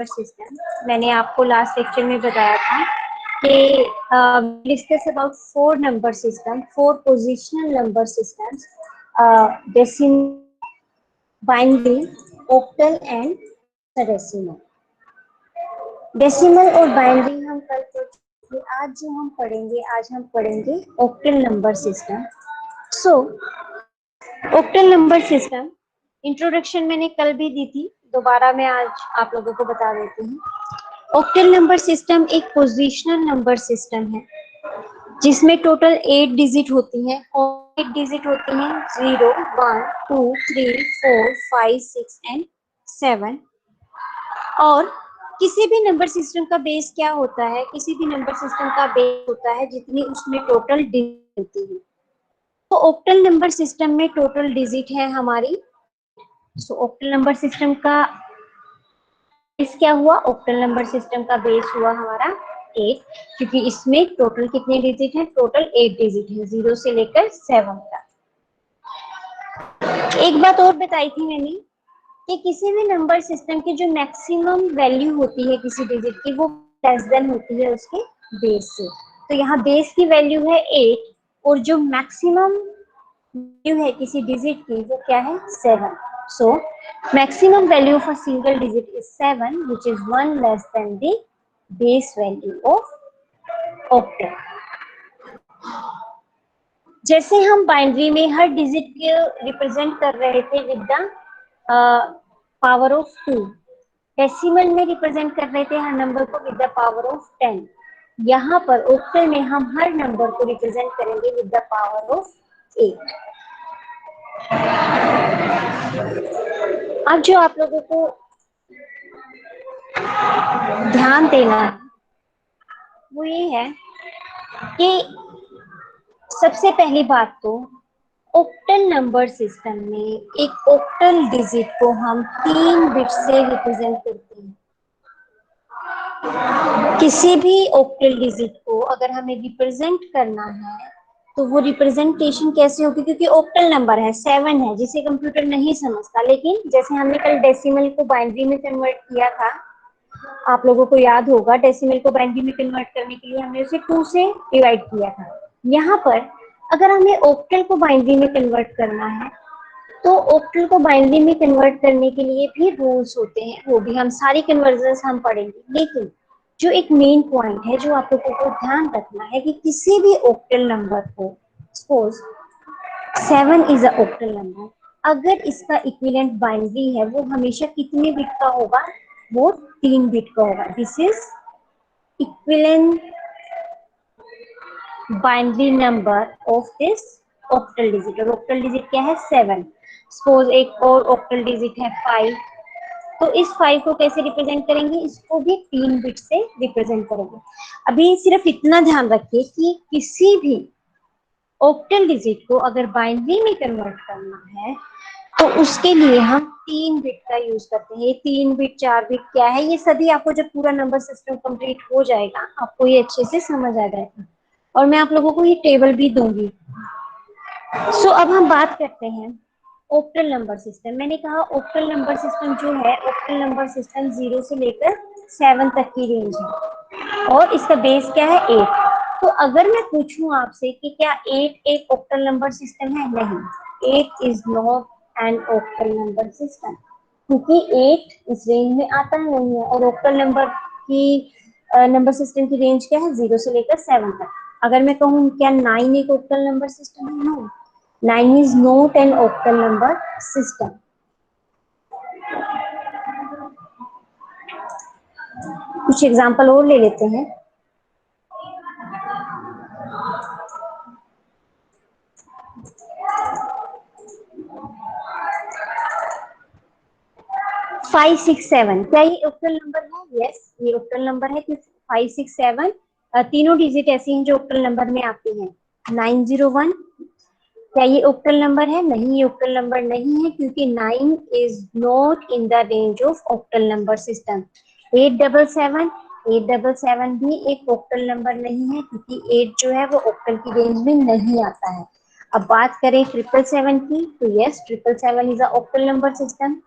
System. मैंने आपको last lecture में बताया था कि discuss about four number system, four positional number systems, decimal, binary, octal and hexadecimal. Decimal और बाइनरी हम कल पढ़ चुके। आज जो हम पढ़ेंगे, आज हम पढ़ेंगे ऑक्टल नंबर सिस्टम। सो ऑक्टल नंबर सिस्टम इंट्रोडक्शन मैंने कल भी दी थी, दोबारा मैं आज आप लोगों को बता देती हूँ। ऑक्टल नंबर सिस्टम एक पोजिशनल नंबर सिस्टम है जिसमें टोटल 8 डिजिट होती हैं। और 8 डिजिट होती हैं 0, 1, 2, 3, 4, 5, 6 एंड 7। और किसी भी नंबर सिस्टम का बेस क्या होता है? किसी भी नंबर सिस्टम का बेस होता है जितनी उसमें टोटल डिजिट होती है। तो ऑक्टल नंबर सिस्टम में टोटल डिजिट है हमारी। सो ऑक्टल नंबर सिस्टम का बेस क्या हुआ? ऑक्टल नंबर सिस्टम का बेस हुआ हमारा 8, क्योंकि इसमें टोटल कितने डिजिट हैं? टोटल 8 डिजिट है, 0 से लेकर 7 तक। एक बात और बताई थी मैंने कि किसी भी नंबर सिस्टम की जो मैक्सिमम वैल्यू होती है किसी डिजिट की, वो लेस देन होती है उसके बेस से। तो यहाँ बेस की वैल्यू है 8 और जो मैक्सिमम वैल्यू है किसी डिजिट की वो क्या है? 7। So maximum value of a single digit is 7, which is 1 less than the base value of octal. जैसे हम बाइनरी में हर डिजिट को रिप्रेजेंट कर रहे थे with the power of 2, decimal में रिप्रेजेंट कर रहे थे हर नंबर को विद द पावर ऑफ 10। यहाँ पर ऑक्टल में हम हर नंबर को रिप्रेजेंट करेंगे विद द पावर ऑफ 8। अब जो आप लोगों को ध्यान देना है वो ये है कि सबसे पहली बात तो ऑक्टल नंबर सिस्टम में एक ऑक्टल डिजिट को हम 3 बिट से रिप्रेजेंट करते हैं। किसी भी ऑक्टल डिजिट को अगर हमें रिप्रेजेंट करना है तो वो रिप्रेजेंटेशन कैसे होगी? क्योंकि ऑक्टल नंबर है, 7 है, जिसे कंप्यूटर नहीं समझता। लेकिन जैसे हमने कल डेसिमल को बाइनरी में कन्वर्ट किया था, आप लोगों को याद होगा, डेसिमल को बाइनरी में कन्वर्ट करने के लिए हमने उसे 2 से डिवाइड किया था। यहाँ पर अगर हमें ऑक्टल को बाइनरी में कन्वर्ट करना है तो ऑक्टल को बाइनरी में कन्वर्ट करने के लिए भी रूल्स होते हैं, वो भी हम सारी कन्वर्जन्स हम पढ़ेंगे। लेकिन जो एक मेन पॉइंट है जो आप लोगों को ध्यान रखना है कि किसी भी ऑक्टल नंबर को, suppose 7 is a octal number, अगर इसका इक्विवेलेंट बाइनरी है वो हमेशा कितने बिट का होगा? वो 3 बिट का होगा। This is equivalent binary number of this octal digit. और ऑक्टल डिजिट क्या है? 7। सपोज एक और ऑक्टल डिजिट है 5, तो इस 5 को कैसे रिप्रेजेंट करेंगे? इसको भी 3 बिट से रिप्रेजेंट करेंगे। अभी सिर्फ इतना ध्यान रखिए कि किसी भी ऑक्टल डिजिट को अगर बाइनरी में कन्वर्ट करना है तो उसके लिए हम 3 बिट का यूज करते हैं। ये 3 बिट 4 बिट क्या है, ये सभी आपको जब पूरा नंबर सिस्टम कंप्लीट हो जाएगा आपको ये अच्छे से समझ आ जाएगा, और मैं आप लोगों को ये टेबल भी दूंगी। सो अब हम बात करते हैं ऑक्टल नंबर सिस्टम। मैंने कहा ऑक्टल नंबर सिस्टम जो है, ऑक्टल नंबर सिस्टम 0 से लेकर 7 तक की रेंज है और इसका बेस क्या है? 8। तो अगर मैं पूछूं आपसे कि क्या 8 एक ऑक्टल नंबर सिस्टम है? नहीं, 8 is not an octal number system, क्योंकि 8 इस रेंज में आता नहीं है। और ऑक्टल नंबर की नंबर सिस्टम की रेंज क्या है? 0 से लेकर 7 तक। अगर मैं कहूँ क्या 9 एक ऑक्टल नंबर सिस्टम है? No, 9 is not an octal number system. कुछ एग्जांपल और ले लेते हैं। 5, 6, 7 क्या ये ऑक्टल नंबर है? यस, ये ऑक्टल नंबर है क्योंकि 5, 6, 7 तीनों डिजिट ऐसी हैं जो ऑक्टल नंबर में आती हैं। 901 क्या ये ऑक्टल नंबर है? नहीं, ये ऑक्टल नंबर नहीं है क्योंकि 9 is not in the range of octal number system. 877 877 भी एक ऑक्टल नंबर नहीं है क्योंकि 8 जो है वो ऑक्टल की रेंज में नहीं आता है। अब बात करें 777 की, तो yes, 777 is a octal number system.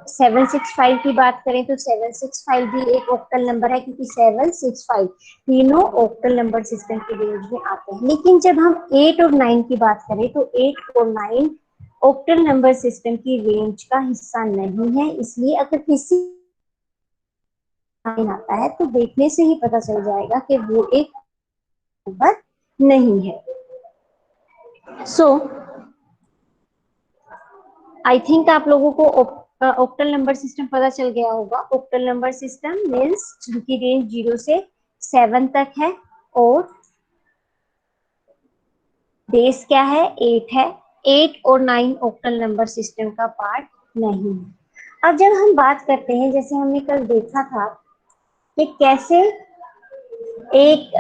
765 की बात करें तो 765 भी एक ऑक्टल नंबर है, क्योंकि 765 तीनों ऑक्टल नंबर सिस्टम के रेंज में आते हैं। लेकिन जब हम 8 और 9 की बात करें तो 8 और 9 ऑक्टल नंबर सिस्टम की रेंज का हिस्सा नहीं है। इसलिए अगर किसी आता है तो देखने से ही पता चल जाएगा कि वो एक नंबर नहीं है। सो आई थिंक आप लोगों को ऑक्टल नंबर सिस्टम पता चल गया होगा। ऑक्टल नंबर सिस्टम मीन्स जिनकी रेंज 0 से 7 तक है और बेस क्या है, 8 है। 8 और 9 ऑक्टल नंबर सिस्टम का पार्ट नहीं है। अब जब हम बात करते हैं, जैसे हमने कल देखा था कि कैसे एक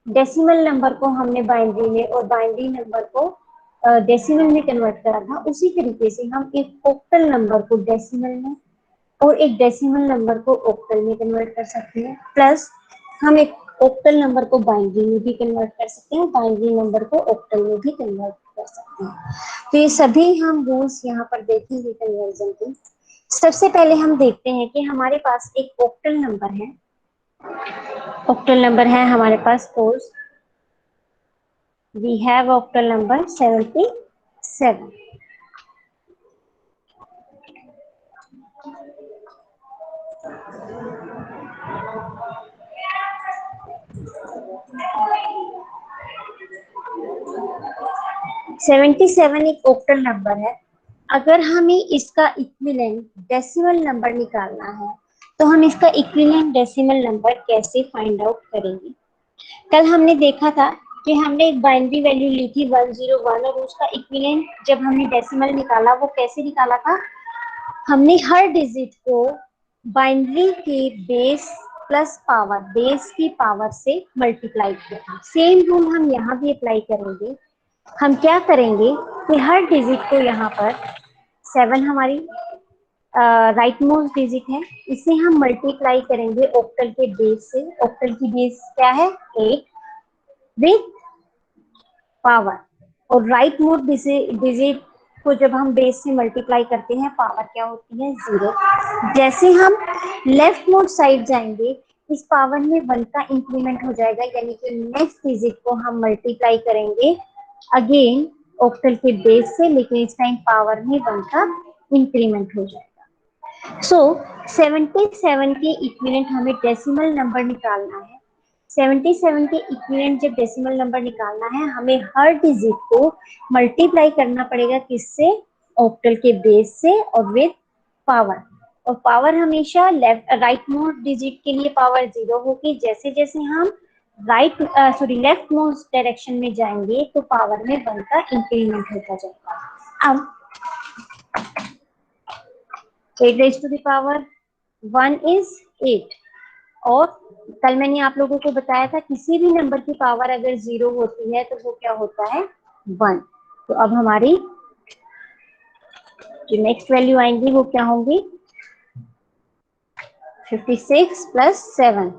डेसिमल नंबर को हमने बाइनरी में और बाइनरी नंबर को डेसिमल में कन्वर्ट करा था, उसी तरीके से हम एक ऑक्टल नंबर को डेसिमल में और एक डेसिमल नंबर को ऑक्टल में कन्वर्ट कर सकते हैं। प्लस हम एक ऑक्टल नंबर को बाइनरी में भी कन्वर्ट कर सकते हैं, बाइनरी नंबर को ऑक्टल में भी कन्वर्ट कर सकते हैं। तो ये सभी हम रूल्स यहाँ पर देखेंगे कन्वर्जन के। सबसे पहले हम देखते हैं कि हमारे पास एक ऑक्टल नंबर है। ऑक्टल नंबर है हमारे पास, suppose we have octal number 77। Seventy seven एक ऑक्टल नंबर है। अगर हमें इसका इक्विवेलेंट डेसिमल नंबर निकालना है तो हम इसका इक्विवेलेंट डेसिमल नंबर कैसे फाइंड आउट करेंगे। कल हमने देखा था कि हमने एक बाइनरी वैल्यू ली थी 101 और उसका इक्विवेलेंट जब हमने डेसिमल निकाला वो कैसे निकाला था, हमने हर डिजिट को बाइनरी के बेस प्लस पावर, बेस की पावर से मल्टीप्लाई किया। सेम रूल हम यहाँ भी अप्लाई करेंगे। हम क्या करेंगे कि हर डिजिट को यहाँ पर 7 हमारी राइट मोस्ट डिजिट है, इसे हम मल्टीप्लाई करेंगे ऑक्टल के बेस से। ऑक्टल की बेस क्या है, 8 विथ पावर, और राइट मोस्ट डिजिट को जब हम बेस से मल्टीप्लाई करते हैं पावर क्या होती है, 0। जैसे हम लेफ्ट मोस्ट साइड जाएंगे इस पावर में 1 का इंक्रीमेंट हो जाएगा, यानी कि नेक्स्ट डिजिट को हम मल्टीप्लाई करेंगे अगेन ऑक्टल के बेस से, लेकिन इस टाइम पावर में 1 का इंक्रीमेंट हो जाएगा। सो 77 के इक्विवेलेंट हमें डेसिमल नंबर निकालना है। 77 के इक्विवेलेंट जब डेसिमल नंबर निकालना है हमें हर डिजिट को मल्टीप्लाई करना पड़ेगा, किससे, ऑक्टल के बेस से और विद पावर। और पावर हमेशा राइट मोस्ट डिजिट के लिए पावर 0 होगी। जैसे जैसे हम लेफ्ट मोस्ट डायरेक्शन में जाएंगे तो पावर में 1 का इंक्रीमेंट होता जाएगा। अब 8 raised to the power 1 is 8। और कल मैंने आप लोगों को बताया था किसी भी नंबर की पावर अगर 0 होती है तो वो क्या होता है, 1। तो अब हमारी जो नेक्स्ट वैल्यू आएंगी वो क्या होंगी, 56 प्लस 7।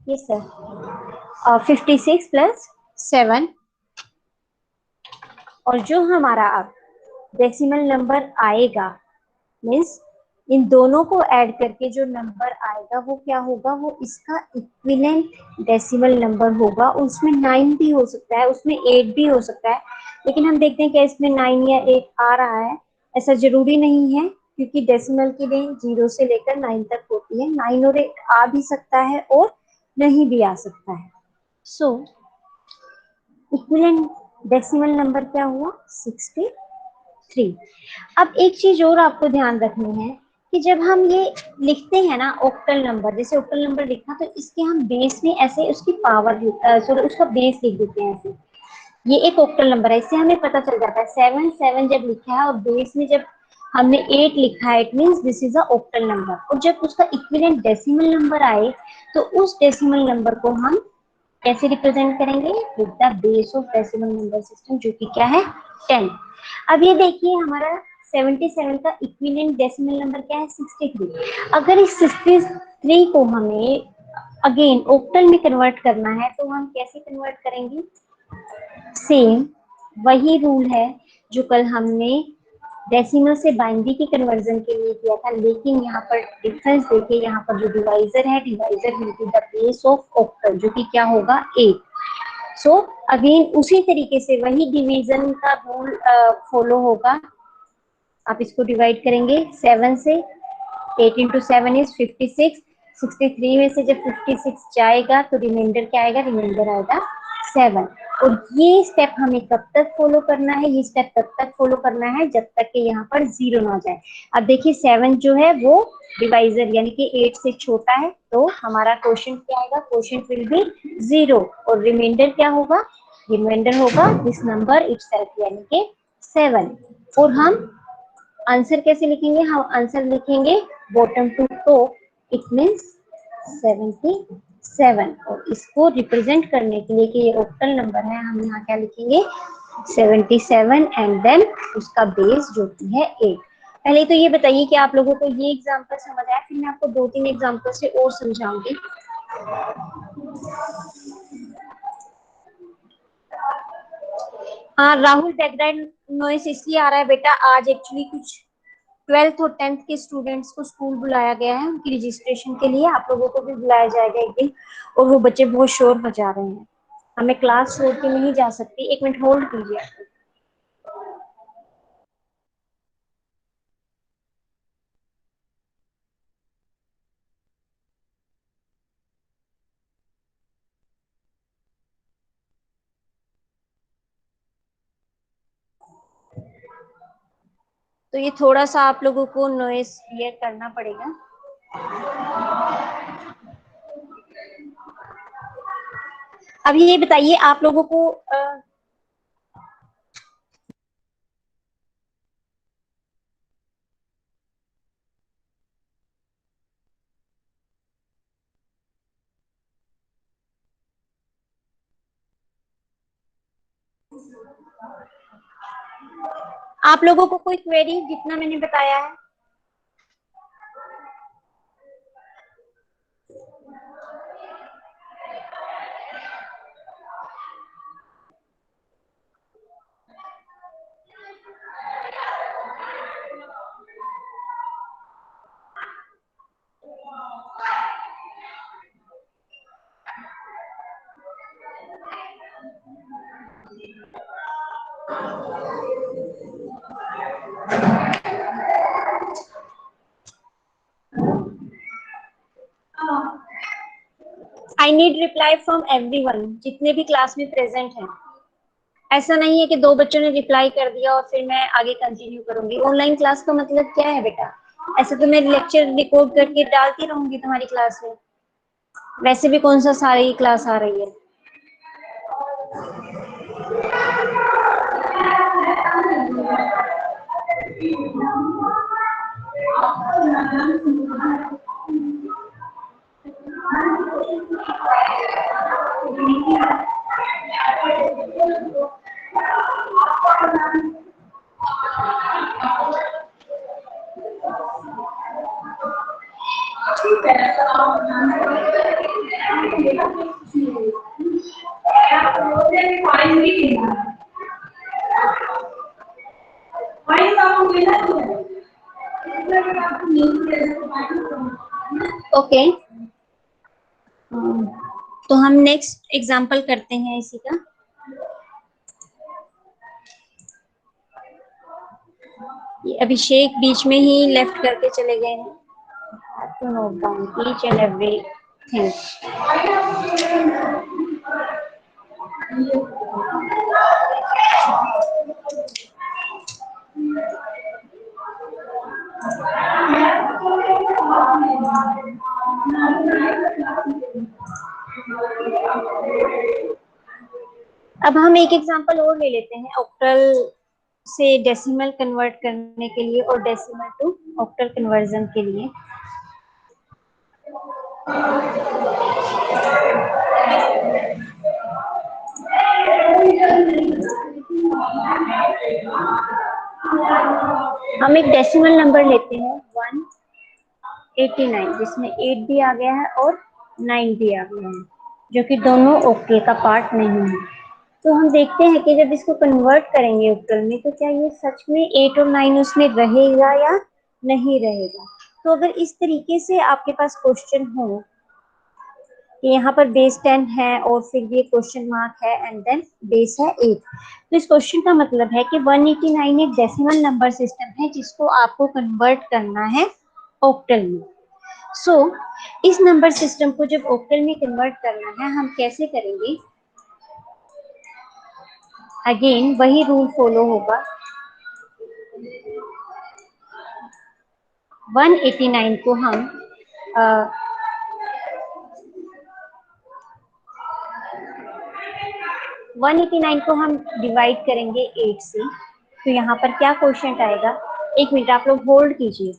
यस सर, और 56 प्लस 7। और जो हमारा अब डेसिमल नंबर आएगा मीन्स इन दोनों को ऐड करके जो नंबर आएगा वो क्या होगा, वो इसका इक्विवेलेंट डेसिमल नंबर होगा। उसमें 9 भी हो सकता है, उसमें 8 भी हो सकता है, लेकिन हम देखते हैं कि इसमें 9 या 8 आ रहा है। ऐसा जरूरी नहीं है क्योंकि डेसिमल की रेंज 0 से लेकर 9 तक होती है। 9 और 8 आ भी सकता है और नहीं भी आ सकता है। सो इक्विवेलेंट डेसिमल नंबर क्या हुआ, 63। अब एक चीज और आपको ध्यान रखनी है कि जब हम ये लिखते हैं ना ऑक्टल नंबर, जैसे ऑक्टल नंबर लिखा तो इसके हम बेस में ऐसे उसकी पावर सॉरी उसका बेस लिख देते हैं ऐसे। ये एक ऑक्टल नंबर है, इससे हमें पता चल जाता है 7 7 जब लिखा है और बेस में जब हमने 8 लिखा है, it means this is a octal number. और जब उसका इक्विवेलेंट डेसिमल नंबर आए तो उस डेसिमल नंबर को हम कैसे रिप्रेजेंट करेंगे, with the base of decimal number system, जो कि क्या है, 10। अब ये देखिए हमारा 77 का इक्विवेलेंट डेसिमल नंबर क्या है, 63। अगर इस 63 को हमें अगेन ऑक्टल में कन्वर्ट करना है तो हम कैसे कन्वर्ट करेंगे, सेम वही रूल है जो कल हमने डेसिमल से बाइनरी के कन्वर्जन के लिए किया था, लेकिन यहाँ पर डिफरेंस देखिए, यहाँ पर जो डिवाइजर है, divisor will be the place of octal, जो कि क्या होगा 8। सो अगेन उसी तरीके से वही डिवीजन का रूल फॉलो होगा। आप इसको डिवाइड करेंगे 7 से, 8 इंटू 7 इज 56, 63 में से जब 56 जाएगा तो रिमाइंडर क्या आएगा, रिमाइंडर आएगा 7। और ये स्टेप हमें कब तक फॉलो करना है, ये स्टेप तब तक फॉलो करना है जब तक कि यहाँ पर 0 ना जाए। अब देखिए 7 जो है वो डिवाइजर यानी कि 8 से छोटा है, तो हमारा क्वोशिएंट क्या आएगा, क्वोशिएंट विल बी 0, और रिमाइंडर क्या होगा, रिमाइंडर होगा दिस नंबर इटसेल्फ यानी कि 7। और हम आंसर कैसे लिखेंगे, हम आंसर लिखेंगे bottom to top, it means 77। और इसको रिप्रेजेंट करने के लिए कि ये ऑक्टल नंबर है, हम यहाँ क्या लिखेंगे 77 एंड देन उसका बेस जो कि है 8। पहले तो ये बताइए कि आप लोगों को ये एग्जांपल समझ आया, फिर मैं आपको 2-3 एग्जांपल से और समझाऊंगी। हाँ राहुल, बैकग्राउंड नॉइस इसलिए आ रहा है बेटा, आज एक्चुअली कुछ 12th और 10th के स्टूडेंट्स को स्कूल बुलाया गया है, उनकी रजिस्ट्रेशन के लिए, आप लोगों को भी बुलाया जाएगा एक दिन, और वो बच्चे बहुत शोर मचा रहे हैं, हमें क्लास छोड़ के नहीं जा सकती। 1 मिनट होल्ड कीजिए। तो ये थोड़ा सा आप लोगों को नॉइस क्लियर करना पड़ेगा। अब ये बताइए आप लोगों को आप लोगों को कोई क्वेरी जितना मैंने बताया है? I need reply from everyone, जितने भी क्लास में प्रेजेंट हैं। ऐसा नहीं है कि 2 बच्चों ने रिप्लाई कर दिया और फिर मैं आगे कंटिन्यू करूंगी। ऑनलाइन क्लास का मतलब क्या है बेटा, ऐसे तो मैं लेक्चर रिकॉर्ड करके डालती रहूंगी तुम्हारी क्लास में, वैसे भी कौन सा सारी क्लास आ रही है। ओके तो हम नेक्स्ट एग्जांपल करते हैं इसी का। ये अभिषेक बीच में ही लेफ्ट करके चले गए हैं, to note down each and everything. अब हम एक एग्जांपल और ले लेते हैं ऑक्टल से डेसिमल कन्वर्ट करने के लिए और डेसिमल टू ऑक्टल कन्वर्जन के लिए। हम एक डेसिमल नंबर लेते हैं 189, जिसमें 8 भी आ गया है और 9 भी आ गया है, जो कि दोनों ऑक्टल का पार्ट नहीं है। तो हम देखते हैं कि जब इसको कन्वर्ट करेंगे ऑक्टल में तो क्या ये सच में 8 और 9 उसमें रहेगा या नहीं रहेगा। तो अगर इस तरीके से आपके पास क्वेश्चन हो कि यहाँ पर बेस 10 है और फिर ये क्वेश्चन मार्क है एंड देन बेस है 8, तो इस क्वेश्चन का मतलब है कि 189 एक डेसिमल नंबर सिस्टम है जिसको आपको कन्वर्ट करना है ऑक्टल में। सो इस नंबर सिस्टम को जब ऑक्टल में कन्वर्ट करना है हम कैसे करेंगे, अगेन वही रूल फॉलो होगा। 189 को हम 189 को हम डिवाइड करेंगे 8 से। तो यहाँ पर क्या क्वेश्चन आएगा, एक मिनट आप लोग होल्ड कीजिए।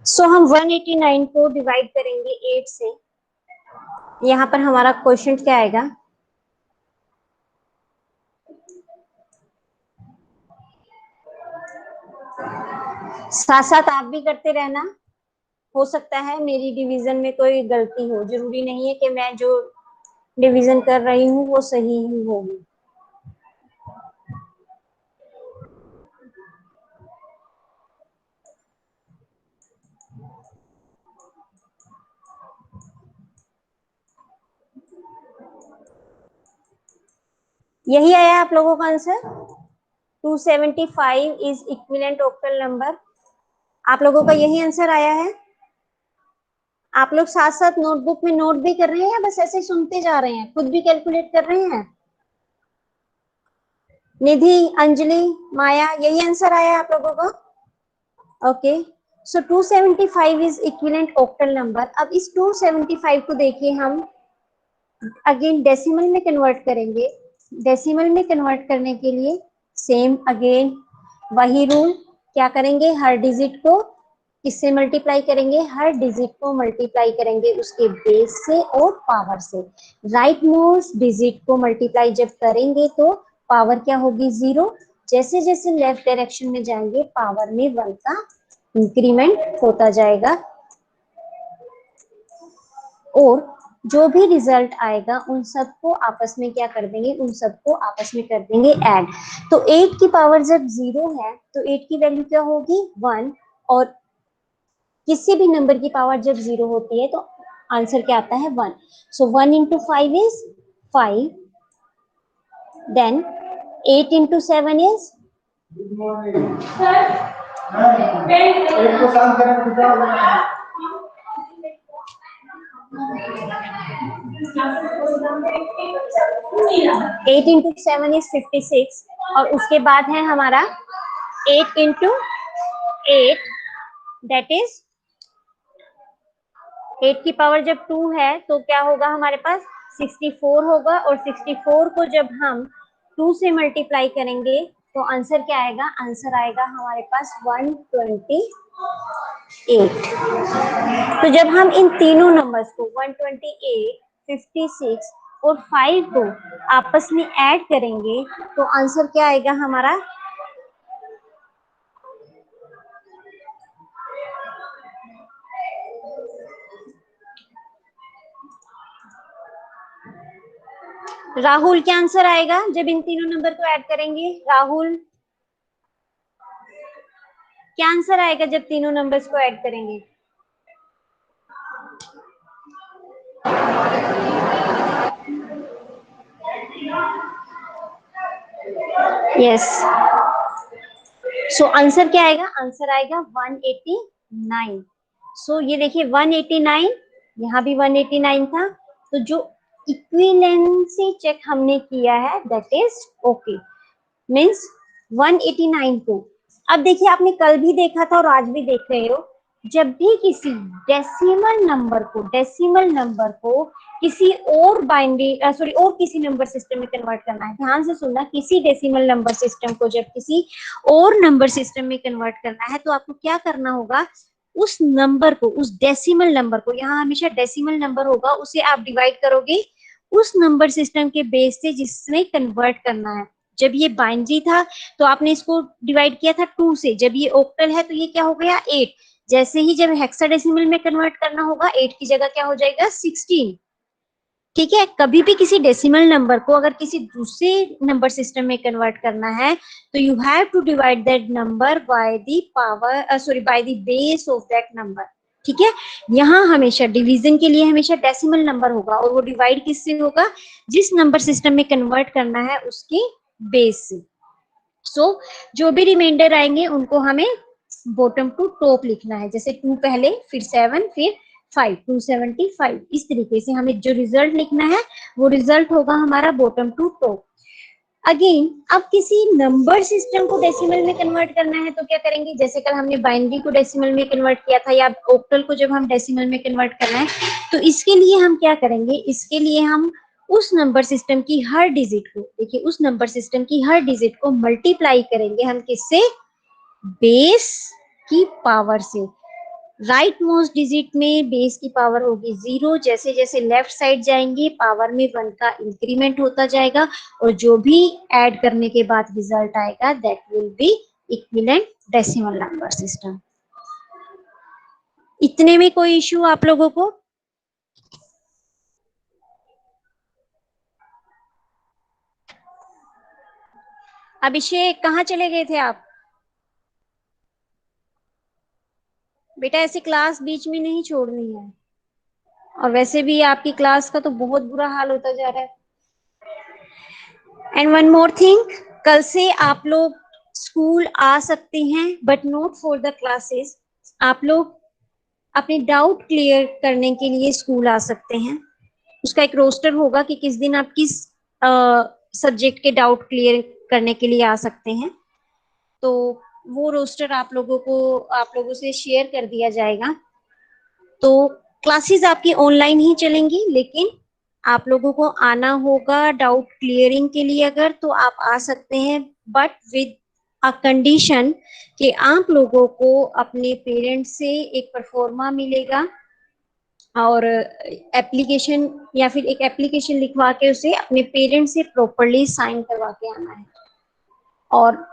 सो हम 189 को डिवाइड करेंगे 8 से। यहाँ पर हमारा क्वेश्चन क्या आएगा, साथ साथ आप भी करते रहना। हो सकता है मेरी डिवीजन में कोई गलती हो, जरूरी नहीं है कि मैं जो डिवीजन कर रही हूँ वो सही ही होगी। यही आया आप लोगों का answer, 275 is equivalent octal number. आप लोगों का यही आंसर आया है। आप लोग साथ साथ नोटबुक में नोट भी कर रहे हैं या बस ऐसे ही सुनते जा रहे हैं, खुद भी कैलकुलेट कर रहे हैं? निधि, अंजलि, माया, यही आंसर आया है आप लोगों का? Okay, so 275 is equivalent octal number. अब इस 275 को देखिए हम अगेन डेसिमल में कन्वर्ट करेंगे। डेसिमल में कन्वर्ट करने के लिए सेम अगेन वही रूल, क्या करेंगे, हर डिजिट को किससे मल्टीप्लाई करेंगे, हर डिजिट को मल्टीप्लाई करेंगे उसके बेस से और पावर से। राइट मोस्ट डिजिट को मल्टीप्लाई जब करेंगे तो पावर क्या होगी, 0। जैसे जैसे लेफ्ट डायरेक्शन में जाएंगे पावर में 1 का इंक्रीमेंट होता जाएगा और जो भी रिजल्ट आएगा उन सबको आपस में क्या कर देंगे, उन सबको आपस में कर देंगे ऐड। तो 8 की पावर जब 0 है तो 8 की वैल्यू क्या होगी, 1। और किसी भी नंबर की पावर जब 0 होती है तो आंसर क्या आता है, 1। So 1 into 5 is 5, then 8 into 7 is 8 into 7 is 56। और उसके बाद है हमारा 8 इंटू 8, दैट इज 8 की पावर जब 2 है तो क्या होगा हमारे पास, 64 होगा। और 64 को जब हम 2 से मल्टीप्लाई करेंगे तो आंसर क्या आएगा, आंसर आएगा हमारे पास 128। तो जब हम इन तीनों नंबर्स को 128, 56 और 5 को आपस में ऐड करेंगे तो आंसर क्या आएगा हमारा, राहुल क्या आंसर आएगा जब इन तीनों नंबर को ऐड करेंगे, राहुल क्या आंसर आएगा जब तीनों नंबर्स को ऐड करेंगे? यस, सो आंसर क्या आएगा, आंसर आएगा 189। सो ये देखिए 189, यहाँ भी 189 था, तो जो इक्विवेलेंसी चेक हमने किया है दैट इज ओके, मीन्स 189 को। अब देखिए आपने कल भी देखा था और आज भी देख रहे हो, जब भी किसी डेसिमल नंबर को किसी और बाइनरी सॉरी और किसी नंबर सिस्टम में कन्वर्ट करना है, ध्यान से सुनना, किसी डेसिमल नंबर सिस्टम को जब किसी और नंबर सिस्टम में कन्वर्ट करना है तो आपको क्या करना होगा, उस नंबर को, उस डेसिमल नंबर को, यहाँ हमेशा डेसिमल नंबर होगा, उसे आप डिवाइड करोगे उस नंबर सिस्टम के बेस से जिसमें कन्वर्ट करना है। जब ये बाइनरी था तो आपने इसको डिवाइड किया था 2 से, जब ये ऑक्टल है तो ये क्या हो गया 8, जैसे ही जब हेक्साडेसिमल में कन्वर्ट करना होगा 8 की जगह क्या हो जाएगा 16। ठीक है, कभी भी किसी डेसिमल नंबर को अगर किसी दूसरे नंबर सिस्टम में कन्वर्ट करना है तो you have to divide that number by the power sorry by the base of that number. ठीक है, यहाँ हमेशा डिवीजन के लिए हमेशा डेसिमल नंबर होगा और वो डिवाइड किससे होगा, जिस नंबर सिस्टम में कन्वर्ट करना है उसके बेस से। सो जो भी रिमाइंडर आएंगे उनको हमें बॉटम टू टॉप लिखना है, जैसे 2 पहले, फिर 7, फिर 5, 275, इस तरीके से हमें जो रिजल्ट लिखना है वो रिजल्ट होगा हमारा बॉटम टू टॉप। अगेन अब किसी नंबर सिस्टम को डेसिमल में कन्वर्ट करना है तो क्या करेंगे, जैसे कल हमने बाइनरी को डेसिमल में कन्वर्ट किया था या ऑक्टल को जब हम डेसिमल में कन्वर्ट करना है तो इसके लिए हम क्या करेंगे, इसके लिए हम उस नंबर सिस्टम की हर डिजिट को, देखिए उस नंबर सिस्टम की हर डिजिट को मल्टीप्लाई करेंगे हम किससे, बेस की पावर से। राइट मोस्ट डिजिट में बेस की पावर होगी 0, जैसे जैसे लेफ्ट साइड जाएंगे पावर में 1 का इंक्रीमेंट होता जाएगा और जो भी ऐड करने के बाद रिजल्ट आएगा that will be equivalent decimal number system. इतने में कोई इश्यू आप लोगों को? अभिषेक कहाँ चले गए थे आप? बेटा ऐसी क्लास बीच में नहीं छोड़नी है, और वैसे भी आपकी क्लास का तो बहुत बुरा हाल होता जा रहा है। एंड वन मोर थिंग, कल से आप लोग स्कूल आ सकते हैं but not for the classes. आप लोग अपने डाउट क्लियर करने के लिए स्कूल आ सकते हैं। उसका एक रोस्टर होगा कि किस दिन आप किस सब्जेक्ट के डाउट क्लियर करने के लिए आ सकते हैं, तो वो रोस्टर आप लोगों से शेयर कर दिया जाएगा। तो क्लासेस आपकी ऑनलाइन ही चलेंगी, लेकिन आप लोगों को आना होगा डाउट क्लियरिंग के लिए, अगर तो आप आ सकते हैं बट विद अ कंडीशन कि आप लोगों को अपने पेरेंट्स से एक परफॉर्मा मिलेगा और एप्लीकेशन या फिर एक एप्लीकेशन लिखवा के उसे अपने पेरेंट्स से प्रॉपरली साइन करवा के आना है। और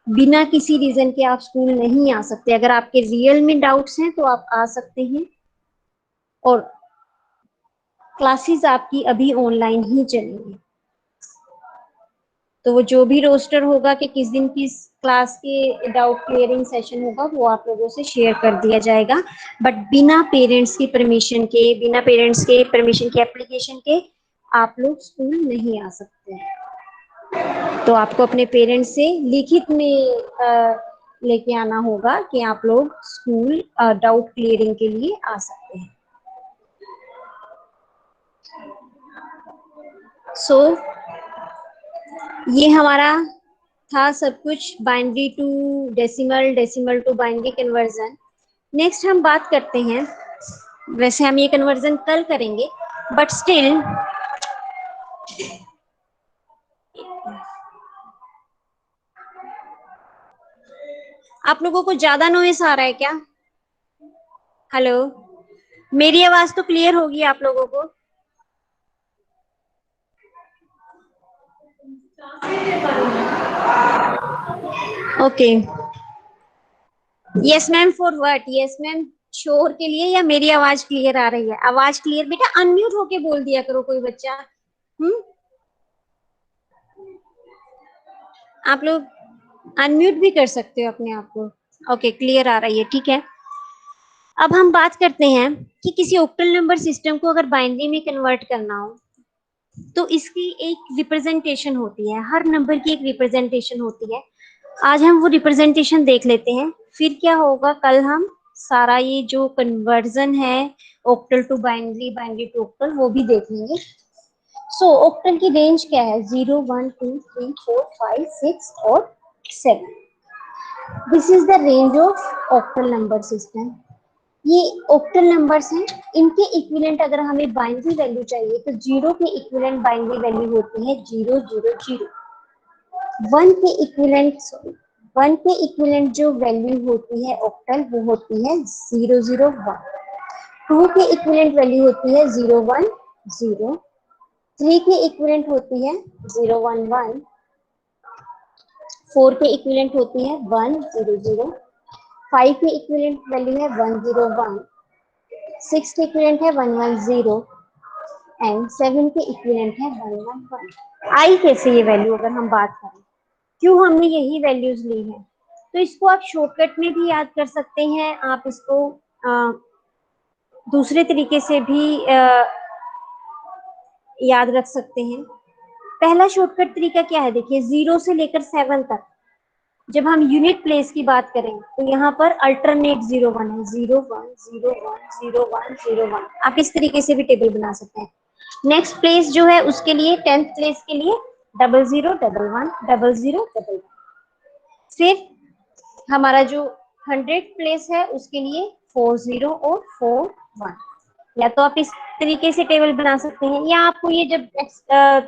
बिना किसी रीजन के आप स्कूल नहीं आ सकते। अगर आपके रियल में डाउट्स हैं तो आप आ सकते हैं, और क्लासेस आपकी अभी ऑनलाइन ही चलेंगी। तो वो जो भी रोस्टर होगा कि किस दिन किस क्लास के डाउट क्लियरिंग सेशन होगा वो आप लोगों से शेयर कर दिया जाएगा, बट बिना पेरेंट्स की परमिशन के, बिना पेरेंट्स के परमिशन के एप्लीकेशन के आप लोग स्कूल नहीं आ सकते हैं। तो आपको अपने पेरेंट्स से लिखित में लेके आना होगा कि आप लोग स्कूल डाउट क्लियरिंग के लिए आ सकते हैं। सो ये हमारा था सब कुछ binary to decimal, decimal to binary conversion. Next हम बात करते हैं, वैसे हम ये कन्वर्जन कल करेंगे बट स्टिल आप लोगों को ज्यादा नॉइस आ रहा है क्या? हेलो, मेरी आवाज तो क्लियर होगी आप लोगों को? Okay, yes ma'am for what? Yes ma'am शोर के लिए या मेरी आवाज क्लियर आ रही है? आवाज क्लियर, बेटा अनम्यूट होके बोल दिया करो कोई बच्चा। हम्म, आप लोग अनम्यूट भी कर सकते हो अपने आप को। ओके, क्लियर आ रही है, ठीक है। अब हम बात करते हैं कि किसी ऑक्टल नंबर सिस्टम को अगर बाइनरी में कन्वर्ट करना हो तो इसकी एक रिप्रेजेंटेशन होती है, हर नंबर की एक रिप्रेजेंटेशन होती है। आज हम वो रिप्रेजेंटेशन देख लेते हैं, फिर क्या होगा कल हम सारा ये जो कन्वर्जन है octal to binary, binary to octal, वो भी देख लेंगे। सो ऑक्टल की रेंज क्या है? 0 1 2 3 4 5 6 और 7। This is the range of octal number system. ये ऑक्टल नंबर्स हैं, इनके इक्विवेलेंट अगर हमें बाइनरी वैल्यू चाहिए तो जीरो के इक्विवेलेंट बाइनरी वैल्यू होती है 0 0 0। वन के इक्विवेलेंट, वन के इक्विवेलेंट जो वैल्यू होती है ऑक्टल वो होती है 0 0 1। टू के इक्विवेलेंट वैल्यू होती है 0 1 0। थ्री के इक्विवेलेंट होती है 0 1 1। फोर के इक्विवेलेंट होती है 1 0 0। फाइव के इक्विवेलेंट वैल्यू है 1 0 1। सिक्स के इक्विवेलेंट है 1 1 0। एंड सेवन के इक्विवेलेंट है 1 1 1। आई कैसे ये वैल्यू अगर हम बात करें, क्यों हमने यही वैल्यूज ली है? तो इसको आप शॉर्टकट में भी याद कर सकते हैं, आप इसको दूसरे तरीके से भी याद रख सकते हैं। पहला शॉर्टकट तरीका क्या है? देखिए, 0 से लेकर 7 तक जब हम यूनिट प्लेस की बात करें तो यहाँ पर अल्टरनेट 0 1 है, 0 1 0 1 0 1 0 1। आप इस तरीके से भी टेबल बना सकते हैं। नेक्स्ट प्लेस जो है उसके लिए, 10th प्लेस के लिए 00 11 11 00 11। फिर हमारा जो 100th प्लेस है उसके लिए 40 और 41। या तो आप इस तरीके से टेबल बना सकते हैं, या आपको ये जब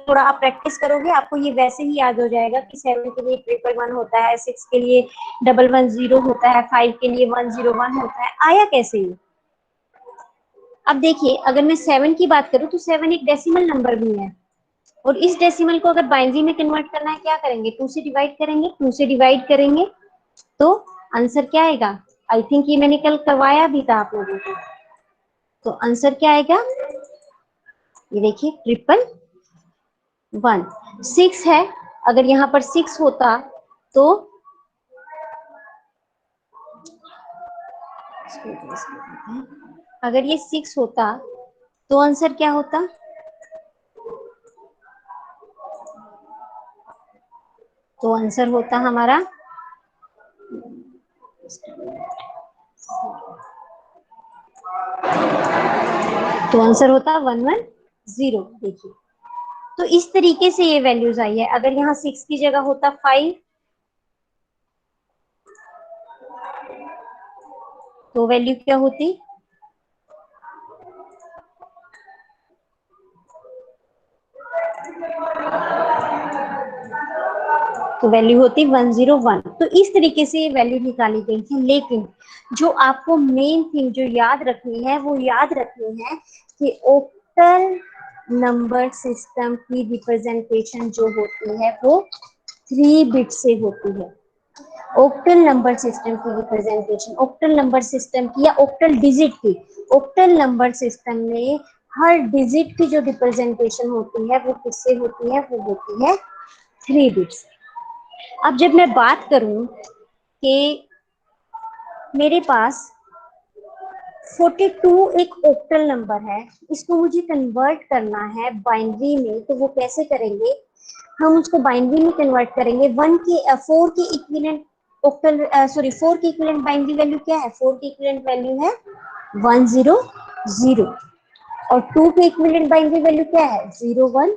थोड़ा आप प्रैक्टिस करोगे आपको ये वैसे ही याद हो जाएगा कि 7 के लिए 1 1 1 होता है, 6 के लिए 1 1 0 होता है, 5 के लिए 1 0 1 होता है। आया कैसे ये? अब देखिए, अगर मैं 7 की बात करूं तो 7 एक डेसिमल नंबर भी है, और इस डेसिमल को अगर बाइनरी में कन्वर्ट करना है क्या करेंगे? 2 से डिवाइड करेंगे, 2 से डिवाइड करेंगे तो आंसर क्या आएगा? आई थिंक ये मैंने कल करवाया भी था आप लोगों को। तो आंसर क्या आएगा? ये देखिए 1 1 1। 6 है, अगर यहाँ पर 6 होता तो अगर ये 6 होता तो आंसर क्या होता? तो आंसर होता हमारा, तो आंसर होता 1 1 0। देखिए, तो इस तरीके से ये वैल्यूज आई है। अगर यहाँ 6 की जगह होता 5 तो वैल्यू क्या होती? तो वैल्यू होती 1 0 1। तो इस तरीके से ये वैल्यू निकाली गई थी। लेकिन जो आपको मेन थिंग जो याद रखनी है वो याद रखनी है कि ऑक्टल नंबर सिस्टम की रिप्रेजेंटेशन जो होती है वो 3 बिट से होती है। ऑक्टल नंबर सिस्टम की रिप्रेजेंटेशन, ऑक्टल नंबर सिस्टम की या ऑक्टल डिजिट की, ऑक्टल नंबर सिस्टम में हर डिजिट की जो रिप्रेजेंटेशन होती है वो किससे होती है? वो होती है 3 बिट्स। अब जब मैं बात करूं कि मेरे पास 42 एक ऑक्टल नंबर है, इसको मुझे कन्वर्ट करना है बाइनरी में, तो वो कैसे करेंगे? हम उसको बाइनरी में कन्वर्ट करेंगे। 4 के इक्विवेलेंट ऑक्टल, सॉरी 4 के इक्विवेलेंट बाइनरी वैल्यू क्या है? 4 की इक्विवेलेंट वैल्यू है 1 0 0। और 2 के इक्विवेलेंट बाइनरी वैल्यू क्या है? 0 1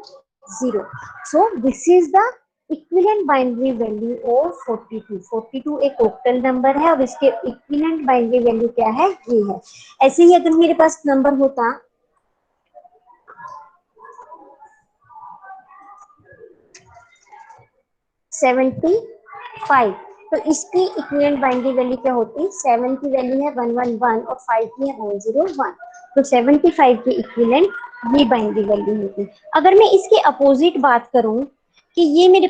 0। So this is the equivalent binary value of 42। 42 एक ऑक्टल नंबर है और इसके इक्विवेलेंट बाइनरी वैल्यू क्या है? ये है। ऐसे ही अगर मेरे पास नंबर होता 75, तो इसकी इक्विवेलेंट बाइनरी वैल्यू क्या होती है? 7 की वैल्यू है 111 और 5 की है 101, तो 75 की इक्विवेलेंट ये बाइनरी वैल्यू होती। अगर मैं इसके अपोजिट बात करूं कि ये मेरे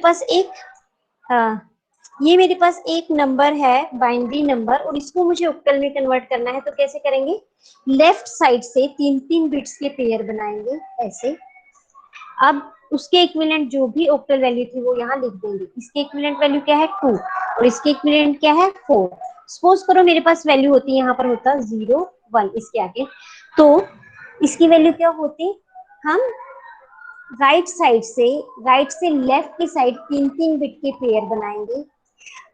पास एक नंबर है बाइनरी नंबर और इसको मुझे ऑक्टल में कन्वर्ट करना है, तो कैसे करेंगे? लेफ्ट साइड से तीन तीन बिट्स के पेयर बनाएंगे ऐसे। अब उसके इक्विवेलेंट जो भी ऑक्टल वैल्यू थी वो यहाँ लिख देंगे। इसके इक्विवेलेंट वैल्यू क्या है? 2 और इसके इक्विवेलेंट क्या है? 4। सपोज करो मेरे पास वैल्यू होती, यहाँ पर होता 0 1 इसके आगे, तो इसकी वैल्यू क्या होती? हम राइट से लेफ्ट की साइड तीन तीन बिट के पेयर बनाएंगे।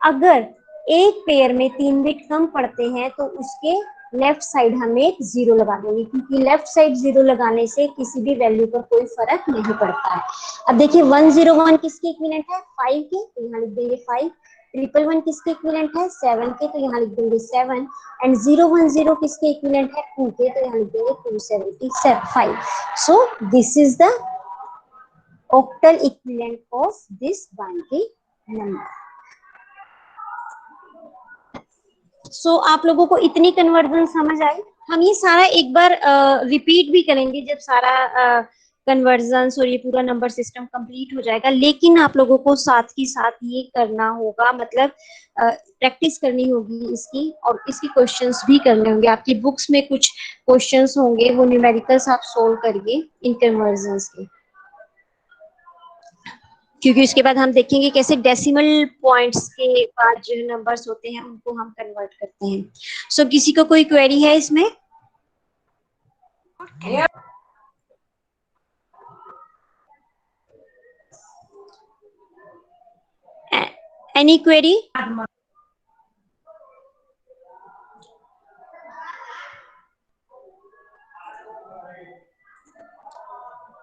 अगर एक पेयर में 3 बिट कम पड़ते हैं तो उसके लेफ्ट साइड हम एक 0 लगा देंगे, क्योंकि लेफ्ट साइड 0 लगाने से किसी भी वैल्यू पर कोई फर्क नहीं पड़ता है। अब देखिए 101 किसके इक्विवेलेंट है? 5 के, तो यहाँ लिख देंगे 5। 111 किसके इक्विवेलेंट है? 7 के, तो यहाँ लिख देंगे 7। एंड 010 किसके इक्विवेलेंट है? 2 के, तो यहाँ लिख देंगे 275। So this is the octal equivalent of this binary number. सो आप लोगों को इतनी कन्वर्जन समझ आई? हम ये सारा एक बार रिपीट भी करेंगे जब सारा कन्वर्जन और ये पूरा नंबर सिस्टम कंप्लीट हो जाएगा, लेकिन आप लोगों को साथ ही साथ ये करना होगा, मतलब प्रैक्टिस करनी होगी इसकी, और इसकी क्वेश्चंस भी करने होंगे। आपकी बुक्स में कुछ क्वेश्चंस होंगे, वो न्यूमेरिकल्स आप सोल्व करिए इन कन्वर्जन्स के, क्योंकि उसके बाद हम देखेंगे कैसे डेसिमल पॉइंट्स के बाद जो नंबर्स होते हैं उनको हम कन्वर्ट करते हैं। सो किसी को कोई क्वेरी है इसमें? Any query?